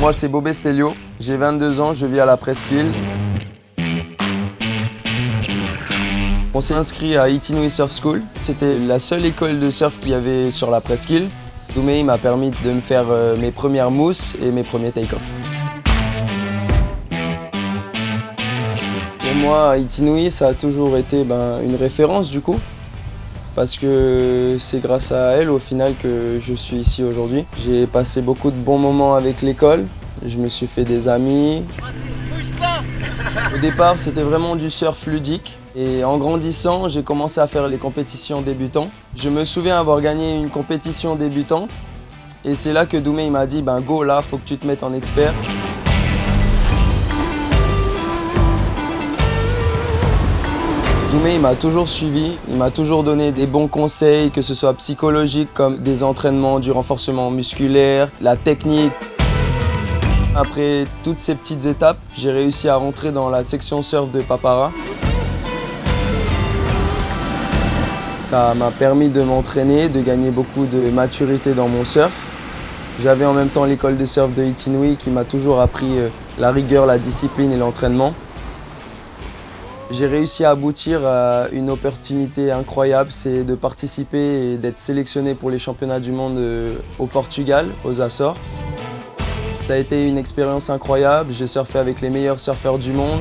Moi, c'est Bobé Stelio, j'ai 22 ans, je vis à la Presqu'île. On s'est inscrit à Itinouï Surf School. C'était la seule école de surf qu'il y avait sur la Presqu'île. Doumé m'a permis de me faire mes premières mousses et mes premiers take-off. Pour moi, Itinouï, ça a toujours été une référence du coup. Parce que c'est grâce à elle au final que je suis ici aujourd'hui. J'ai passé beaucoup de bons moments avec l'école, je me suis fait des amis. Au départ, c'était vraiment du surf ludique et en grandissant, j'ai commencé à faire les compétitions débutants. Je me souviens avoir gagné une compétition débutante et c'est là que Doumé m'a dit go là, faut que tu te mettes en expert. Doumé m'a toujours suivi, il m'a toujours donné des bons conseils, que ce soit psychologique comme des entraînements, du renforcement musculaire, la technique. Après toutes ces petites étapes, j'ai réussi à rentrer dans la section surf de Papara. Ça m'a permis de m'entraîner, de gagner beaucoup de maturité dans mon surf. J'avais en même temps l'école de surf de Itinouï qui m'a toujours appris la rigueur, la discipline et l'entraînement. J'ai réussi à aboutir à une opportunité incroyable, c'est de participer et d'être sélectionné pour les championnats du monde au Portugal, aux Açores. Ça a été une expérience incroyable, j'ai surfé avec les meilleurs surfeurs du monde.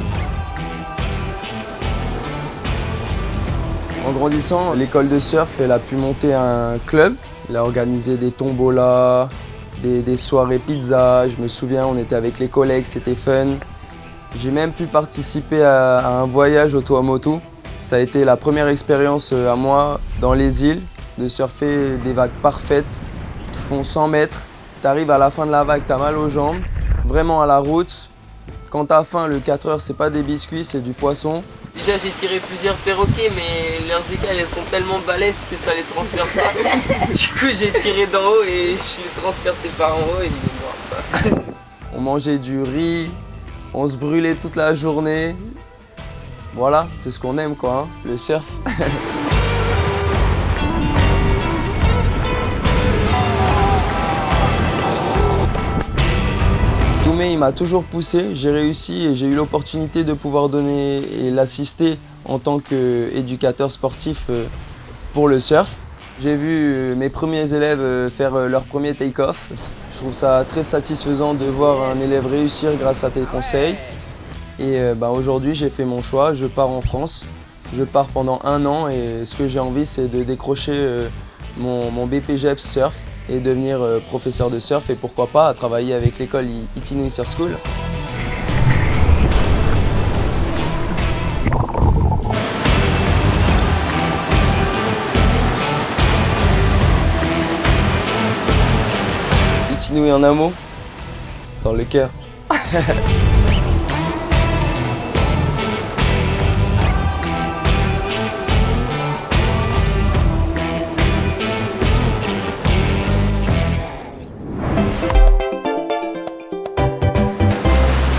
En grandissant, l'école de surf elle a pu monter un club. Elle a organisé des tombolas, des soirées pizza. Je me souviens, on était avec les collègues, c'était fun. J'ai même pu participer à un voyage au Tuamotu. Ça a été la première expérience à moi dans les îles, de surfer des vagues parfaites qui font 100 mètres. Tu arrives à la fin de la vague, tu as mal aux jambes, vraiment à la route. Quand tu as faim, le 4 heures, c'est pas des biscuits, c'est du poisson. Déjà, j'ai tiré plusieurs perroquets, mais leurs écailles elles sont tellement balèzes que ça les transperce pas. Du coup, j'ai tiré d'en haut et je l'ai transpercé par en haut et il est mort. On mangeait du riz. On se brûlait toute la journée. Voilà, c'est ce qu'on aime quoi, le surf. Doumé, il m'a toujours poussé, j'ai réussi et j'ai eu l'opportunité de pouvoir donner et l'assister en tant qu'éducateur sportif pour le surf. J'ai vu mes premiers élèves faire leur premier take-off. Je trouve ça très satisfaisant de voir un élève réussir grâce à tes conseils. Et aujourd'hui, j'ai fait mon choix, je pars en France. Je pars pendant 1 an et ce que j'ai envie, c'est de décrocher mon BPGEPS surf et devenir professeur de surf et pourquoi pas travailler avec l'école Itinouï Surf School. Itinouï en un mot, dans le cœur.